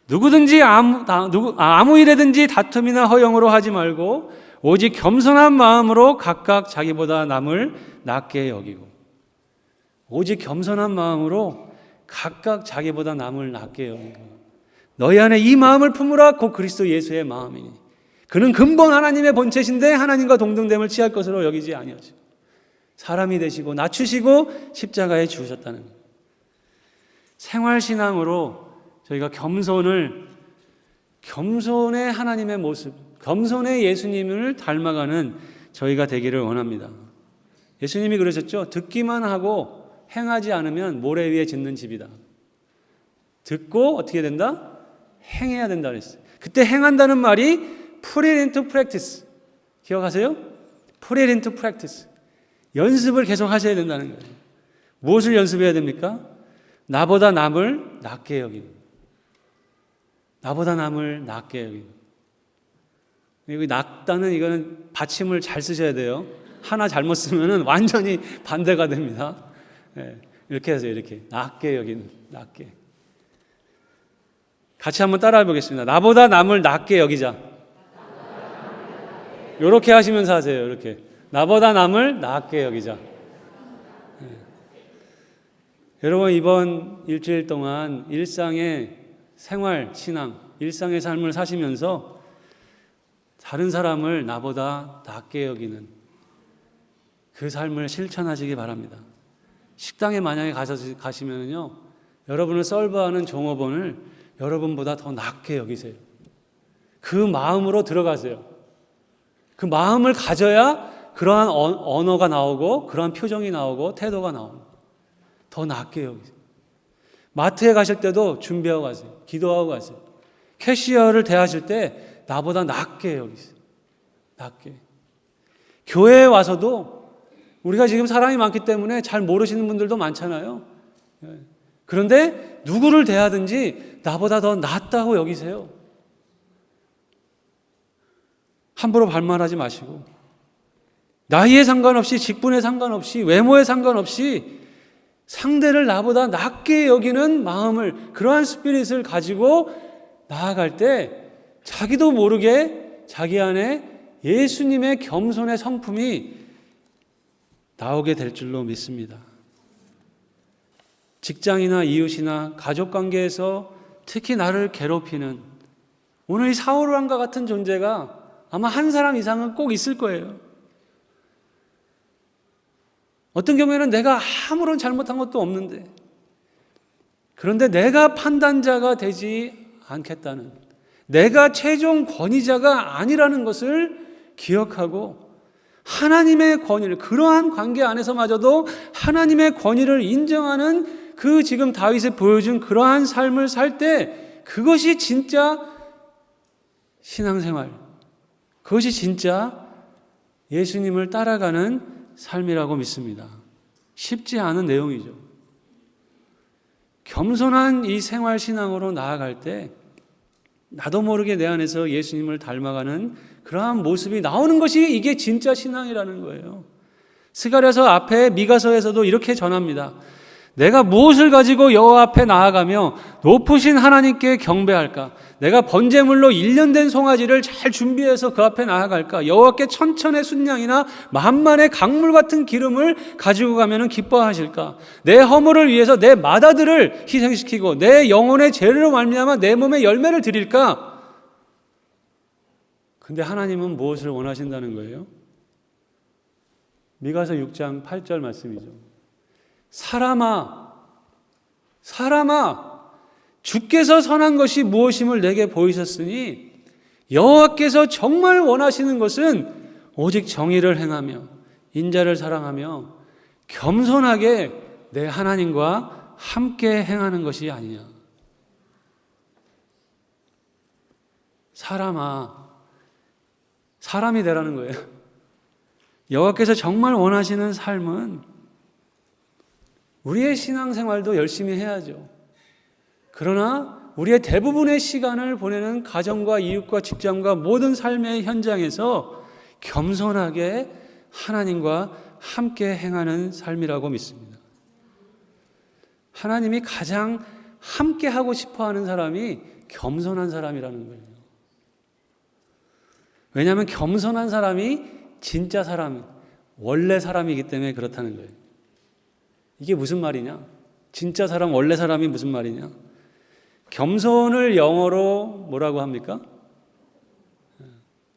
누구든지 아무 일에든지 다툼이나 허영으로 하지 말고 오직 겸손한 마음으로 각각 자기보다 남을 낮게 여기고, 오직 겸손한 마음으로 각각 자기보다 남을 낮게 여기고, 너희 안에 이 마음을 품으라 곧 그리스도 예수의 마음이니 그는 근본 하나님의 본체신데 하나님과 동등됨을 취할 것으로 여기지 아니하시고 사람이 되시고 낮추시고 십자가에 죽으셨다는 거예요. 생활신앙으로 저희가 겸손의 하나님의 모습, 겸손의 예수님을 닮아가는 저희가 되기를 원합니다. 예수님이 그러셨죠. 듣기만 하고 행하지 않으면 모래 위에 짓는 집이다. 듣고 어떻게 된다? 행해야 된다 그랬어요. 그때 행한다는 말이 put it into practice. 기억하세요? put it into practice. 연습을 계속 하셔야 된다는 거예요. 무엇을 연습해야 됩니까? 나보다 남을 낮게 여기는, 나보다 남을 낮게 여기는. 여기 낮다는 이거는 받침을 잘 쓰셔야 돼요. 하나 잘못 쓰면은 완전히 반대가 됩니다. 네, 이렇게 해서 이렇게 낮게 여기는, 낮게. 같이 한번 따라해 보겠습니다. 나보다 남을 낮게 여기자. 이렇게 하시면서 하세요. 이렇게. 나보다 남을 낮게 여기자. 네. 여러분, 이번 일주일 동안 일상의 생활, 신앙, 일상의 삶을 사시면서 다른 사람을 나보다 낮게 여기는 그 삶을 실천하시기 바랍니다. 식당에 만약에 가시면요, 여러분을 서브하는 종업원을 여러분보다 더 낮게 여기세요. 그 마음으로 들어가세요. 그 마음을 가져야 그러한 언어가 나오고 그러한 표정이 나오고 태도가 나옵니다. 더 낮게 여기세요. 마트에 가실 때도 준비하고 가세요. 기도하고 가세요. 캐시어를 대하실 때 나보다 낮게 여기세요. 낮게. 교회에 와서도 우리가 지금 사람이 많기 때문에 잘 모르시는 분들도 많잖아요. 그런데 누구를 대하든지 나보다 더 낫다고 여기세요. 함부로 반말하지 마시고, 나이에 상관없이, 직분에 상관없이, 외모에 상관없이 상대를 나보다 낮게 여기는 마음을, 그러한 스피릿을 가지고 나아갈 때 자기도 모르게 자기 안에 예수님의 겸손의 성품이 나오게 될 줄로 믿습니다. 직장이나 이웃이나 가족관계에서 특히 나를 괴롭히는 오늘 이 사울왕과 같은 존재가 아마 한 사람 이상은 꼭 있을 거예요. 어떤 경우에는 내가 아무런 잘못한 것도 없는데, 그런데 내가 판단자가 되지 않겠다는, 내가 최종 권위자가 아니라는 것을 기억하고 하나님의 권위를, 그러한 관계 안에서마저도 하나님의 권위를 인정하는 그 지금 다윗이 보여준 그러한 삶을 살 때 그것이 진짜 신앙생활, 그것이 진짜 예수님을 따라가는 삶이라고 믿습니다. 쉽지 않은 내용이죠. 겸손한 이 생활 신앙으로 나아갈 때 나도 모르게 내 안에서 예수님을 닮아가는 그러한 모습이 나오는 것이 이게 진짜 신앙이라는 거예요. 스가랴서 앞에 미가서에서도 이렇게 전합니다. 내가 무엇을 가지고 여호와 앞에 나아가며 높으신 하나님께 경배할까? 내가 번제물로 1년 된 송아지를 잘 준비해서 그 앞에 나아갈까? 여호와께 천천의 순양이나 만만의 강물 같은 기름을 가지고 가면 기뻐하실까? 내 허물을 위해서 내 맏아들을 희생시키고 내 영혼의 죄로 말미암아 내 몸에 열매를 드릴까? 근데 하나님은 무엇을 원하신다는 거예요? 미가서 6장 8절 말씀이죠. 사람아, 주께서 선한 것이 무엇임을 내게 보이셨으니 여호와께서 정말 원하시는 것은 오직 정의를 행하며 인자를 사랑하며 겸손하게 내 하나님과 함께 행하는 것이 아니냐. 사람이 되라는 거예요. 여호와께서 정말 원하시는 삶은 우리의 신앙생활도 열심히 해야죠. 그러나 우리의 대부분의 시간을 보내는 가정과 이웃과 직장과 모든 삶의 현장에서 겸손하게 하나님과 함께 행하는 삶이라고 믿습니다. 하나님이 가장 함께 하고 싶어 하는 사람이 겸손한 사람이라는 거예요. 왜냐하면 겸손한 사람이 진짜 사람, 원래 사람이기 때문에 그렇다는 거예요. 이게 무슨 말이냐? 진짜 사람, 원래 사람이 무슨 말이냐? 겸손을 영어로 뭐라고 합니까?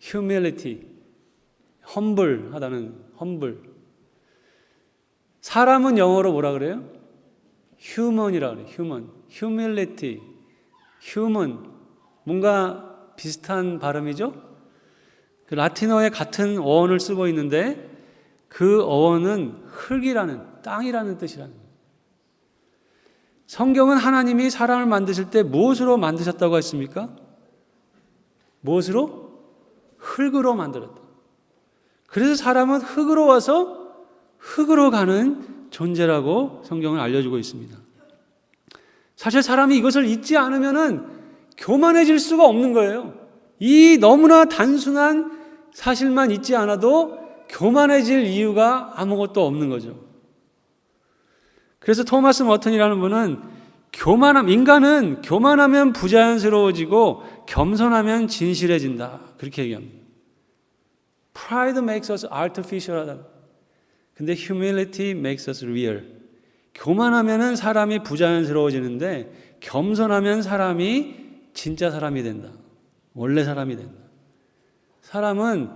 humility, humble하다는 humble. 사람은 영어로 뭐라 그래요? human이라 그래요. humility, human. 뭔가 비슷한 발음이죠? 그 라틴어에 같은 어원을 쓰고 있는데 그 어원은 흙이라는, 땅이라는 뜻이라는 거예요. 성경은 하나님이 사람을 만드실 때 무엇으로 만드셨다고 했습니까? 무엇으로? 흙으로 만들었다. 그래서 사람은 흙으로 와서 흙으로 가는 존재라고 성경은 알려주고 있습니다. 사실 사람이 이것을 잊지 않으면은 교만해질 수가 없는 거예요. 이 너무나 단순한 사실만 잊지 않아도 교만해질 이유가 아무것도 없는 거죠. 그래서 토마스 머튼이라는 분은 인간은 교만하면 부자연스러워지고 겸손하면 진실해진다. 그렇게 얘기합니다. Pride makes us artificial. 근데 humility makes us real. 교만하면은 사람이 부자연스러워지는데 겸손하면 사람이 진짜 사람이 된다. 원래 사람이 된다. 사람은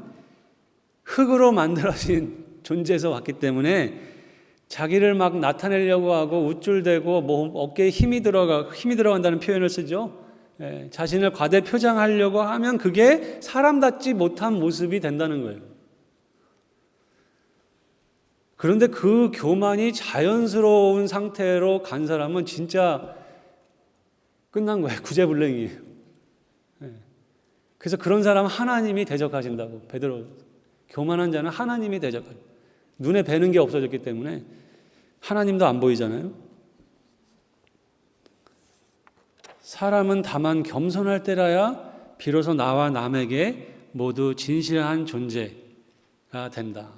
흑으로 만들어진 존재에서 왔기 때문에 자기를 막 나타내려고 하고 우쭐대고 어깨에 힘이 들어간다는 표현을 쓰죠. 자신을 과대 표장하려고 하면 그게 사람답지 못한 모습이 된다는 거예요. 그런데 그 교만이 자연스러운 상태로 간 사람은 진짜 끝난 거예요. 구제불능이에요. 그래서 그런 사람 하나님이 대적하신다고. 베드로, 교만한 자는 하나님이 대적하신다. 눈에 뵈는 게 없어졌기 때문에 하나님도 안 보이잖아요. 사람은 다만 겸손할 때라야 비로소 나와 남에게 모두 진실한 존재가 된다.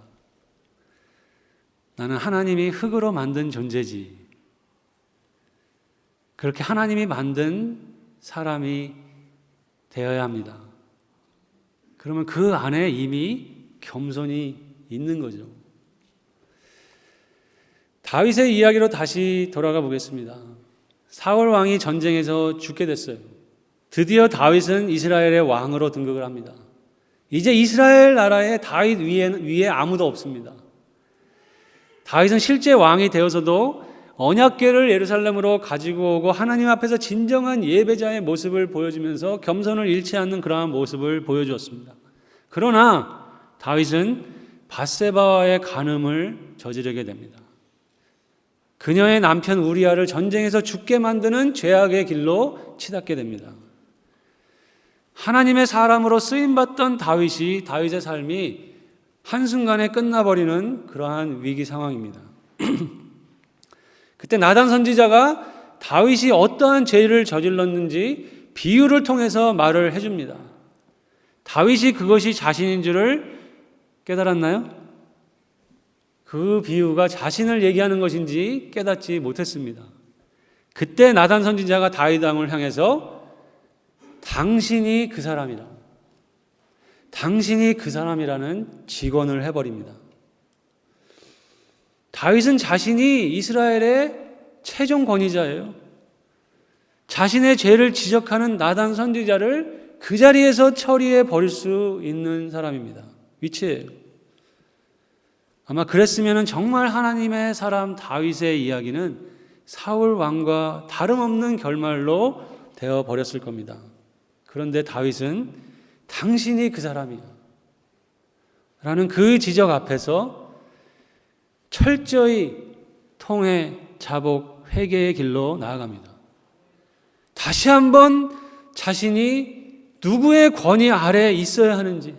나는 하나님이 흙으로 만든 존재지. 그렇게 하나님이 만든 사람이 되어야 합니다. 그러면 그 안에 이미 겸손이 있는 거죠. 다윗의 이야기로 다시 돌아가 보겠습니다. 사울 왕이 전쟁에서 죽게 됐어요. 드디어 다윗은 이스라엘의 왕으로 등극을 합니다. 이제 이스라엘 나라에 다윗 위에 아무도 없습니다. 다윗은 실제 왕이 되어서도 언약궤를 예루살렘으로 가지고 오고 하나님 앞에서 진정한 예배자의 모습을 보여주면서 겸손을 잃지 않는 그러한 모습을 보여주었습니다. 그러나 다윗은 밧세바와의 간음을 저지르게 됩니다. 그녀의 남편 우리아를 전쟁에서 죽게 만드는 죄악의 길로 치닫게 됩니다. 하나님의 사람으로 쓰임받던 다윗의 삶이 한순간에 끝나버리는 그러한 위기 상황입니다. 그때 나단 선지자가 다윗이 어떠한 죄를 저질렀는지 비유를 통해서 말을 해줍니다. 다윗이 그것이 자신인 줄을 깨달았나요? 그 비유가 자신을 얘기하는 것인지 깨닫지 못했습니다. 그때 나단 선지자가 다윗 왕을 향해서 당신이 그 사람이라, 당신이 그 사람이라는 직언을 해버립니다. 다윗은 자신이 이스라엘의 최종 권위자예요. 자신의 죄를 지적하는 나단 선지자를 그 자리에서 처리해 버릴 수 있는 사람입니다. 위치예요. 아마 그랬으면 정말 하나님의 사람 다윗의 이야기는 사울 왕과 다름없는 결말로 되어 버렸을 겁니다. 그런데 다윗은 당신이 그 사람이야 라는 그 지적 앞에서 철저히 통회, 자복, 회개의 길로 나아갑니다. 다시 한번 자신이 누구의 권위 아래에 있어야 하는지,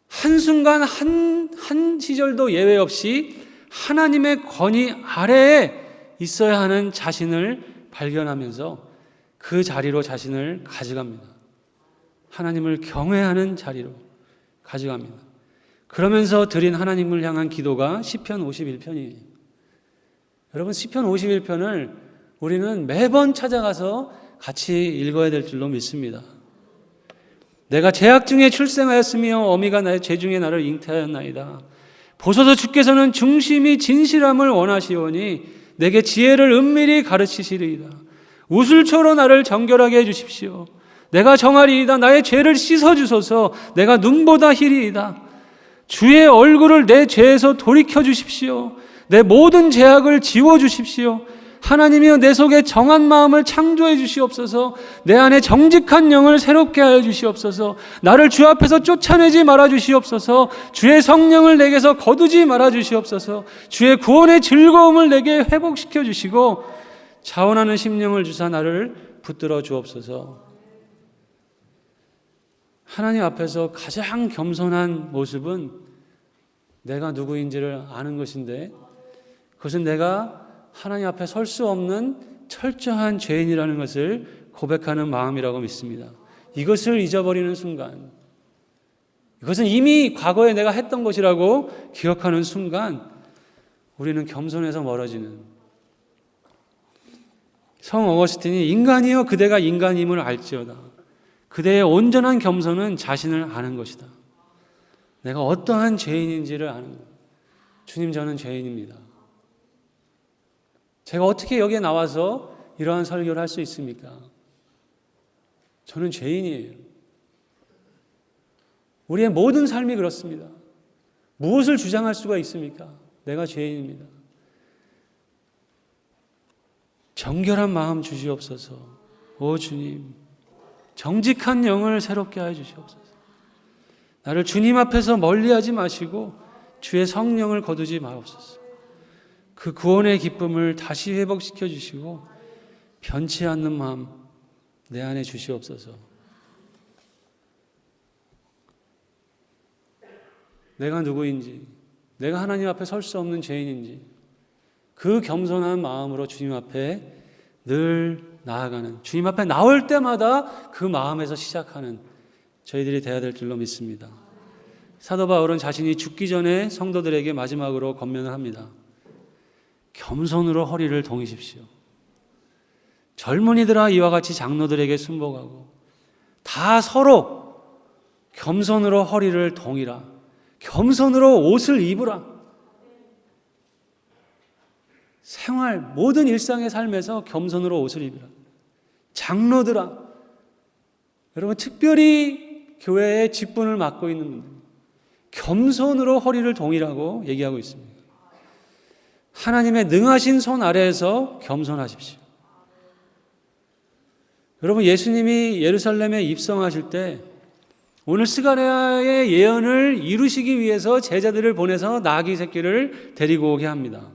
한순간 한 시절도 예외 없이 하나님의 권위 아래에 있어야 하는 자신을 발견하면서 그 자리로 자신을 가져갑니다. 하나님을 경외하는 자리로 가져갑니다. 그러면서 드린 하나님을 향한 기도가 시편 51편이에요. 여러분, 시편 51편을 우리는 매번 찾아가서 같이 읽어야 될 줄로 믿습니다. 내가 죄악 중에 출생하였으며 어미가 나의 죄 중에 나를 잉태하였나이다. 보소서 주께서는 중심이 진실함을 원하시오니 내게 지혜를 은밀히 가르치시리이다. 우슬초로 나를 정결하게 해주십시오. 내가 정하리이다. 나의 죄를 씻어주소서. 내가 눈보다 희리이다. 주의 얼굴을 내 죄에서 돌이켜 주십시오. 내 모든 죄악을 지워주십시오. 하나님이여, 내 속에 정한 마음을 창조해 주시옵소서. 내 안에 정직한 영을 새롭게 하여 주시옵소서. 나를 주 앞에서 쫓아내지 말아 주시옵소서. 주의 성령을 내게서 거두지 말아 주시옵소서. 주의 구원의 즐거움을 내게 회복시켜 주시고 자원하는 심령을 주사 나를 붙들어 주옵소서. 하나님 앞에서 가장 겸손한 모습은 내가 누구인지를 아는 것인데, 그것은 내가 하나님 앞에 설 수 없는 철저한 죄인이라는 것을 고백하는 마음이라고 믿습니다. 이것을 잊어버리는 순간, 이것은 이미 과거에 내가 했던 것이라고 기억하는 순간 우리는 겸손에서 멀어지는, 성 어거스틴이 인간이여 그대가 인간임을 알지어다. 그대의 온전한 겸손은 자신을 아는 것이다. 내가 어떠한 죄인인지를 아는 것. 주님, 저는 죄인입니다. 제가 어떻게 여기에 나와서 이러한 설교를 할 수 있습니까? 저는 죄인이에요. 우리의 모든 삶이 그렇습니다. 무엇을 주장할 수가 있습니까? 내가 죄인입니다. 정결한 마음 주시옵소서. 오 주님, 정직한 영을 새롭게 하여 주시옵소서. 나를 주님 앞에서 멀리하지 마시고 주의 성령을 거두지 마옵소서. 그 구원의 기쁨을 다시 회복시켜 주시고 변치 않는 마음 내 안에 주시옵소서. 내가 누구인지, 내가 하나님 앞에 설 수 없는 죄인인지 그 겸손한 마음으로 주님 앞에 늘 나아가는, 주님 앞에 나올 때마다 그 마음에서 시작하는 저희들이 되어야 될 줄로 믿습니다. 사도 바울은 자신이 죽기 전에 성도들에게 마지막으로 권면을 합니다. 겸손으로 허리를 동이십시오. 젊은이들아 이와 같이 장로들에게 순복하고 다 서로 겸손으로 허리를 동이라. 겸손으로 옷을 입으라. 생활, 모든 일상의 삶에서 겸손으로 옷을 입으라. 장로들아, 여러분 특별히 교회의 직분을 맡고 있는 분들, 겸손으로 허리를 동이라고 얘기하고 있습니다. 하나님의 능하신 손 아래에서 겸손하십시오. 여러분, 예수님이 예루살렘에 입성하실 때 오늘 스가랴의 예언을 이루시기 위해서 제자들을 보내서 나귀 새끼를 데리고 오게 합니다.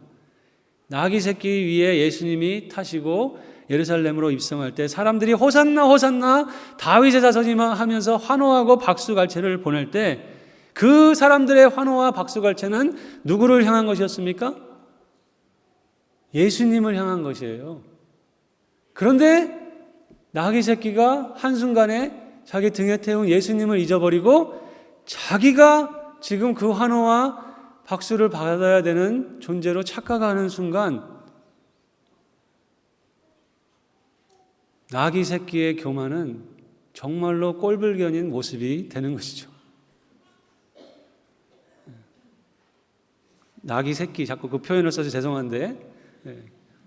나귀 새끼 위에 예수님이 타시고 예루살렘으로 입성할 때 사람들이 호산나 호산나 다윗의 자손이마 하면서 환호하고 박수갈채를 보낼 때 그 사람들의 환호와 박수갈채는 누구를 향한 것이었습니까? 예수님을 향한 것이에요. 그런데 나귀 새끼가 한순간에 자기 등에 태운 예수님을 잊어버리고 자기가 지금 그 환호와 박수를 받아야 되는 존재로 착각하는 순간 나귀 새끼의 교만은 정말로 꼴불견인 모습이 되는 것이죠. 나귀 새끼, 자꾸 그 표현을 써서 죄송한데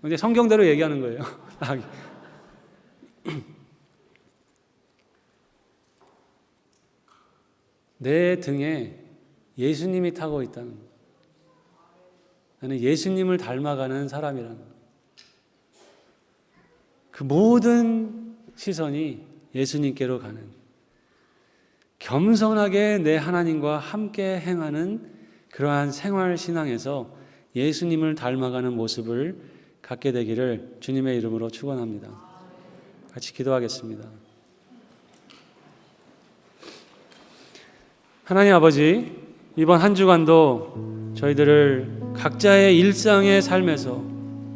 근데 성경대로 얘기하는 거예요. 나귀. 내 등에 예수님이 타고 있다는 것. 나는 예수님을 닮아가는 사람이라는 것. 그 모든 시선이 예수님께로 가는, 겸손하게 내 하나님과 함께 행하는 그러한 생활 신앙에서 예수님을 닮아가는 모습을 갖게 되기를 주님의 이름으로 축원합니다. 같이 기도하겠습니다. 하나님 아버지, 이번 한 주간도 저희들을 각자의 일상의 삶에서,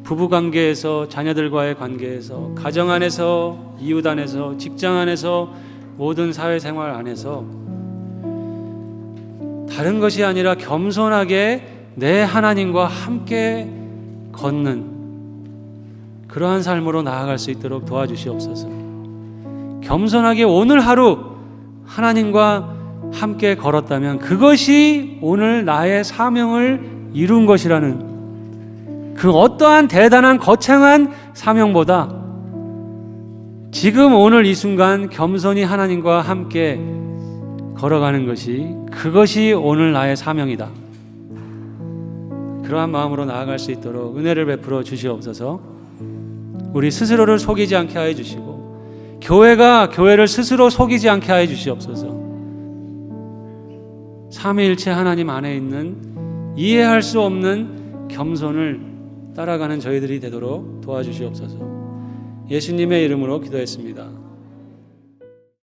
부부관계에서, 자녀들과의 관계에서, 가정 안에서, 이웃 안에서, 직장 안에서, 모든 사회생활 안에서 다른 것이 아니라 겸손하게 내 하나님과 함께 걷는 그러한 삶으로 나아갈 수 있도록 도와주시옵소서. 겸손하게 오늘 하루 하나님과 함께 걸었다면 그것이 오늘 나의 사명을 이룬 것이라는, 그 어떠한 대단한 거창한 사명보다 지금 오늘 이 순간 겸손히 하나님과 함께 걸어가는 것이, 그것이 오늘 나의 사명이다. 그러한 마음으로 나아갈 수 있도록 은혜를 베풀어 주시옵소서. 우리 스스로를 속이지 않게 하여 주시고 교회가 교회를 스스로 속이지 않게 하여 주시옵소서. 삼위일체 하나님 안에 있는 이해할 수 없는 겸손을 따라가는 저희들이 되도록 도와주시옵소서. 예수님의 이름으로 기도했습니다.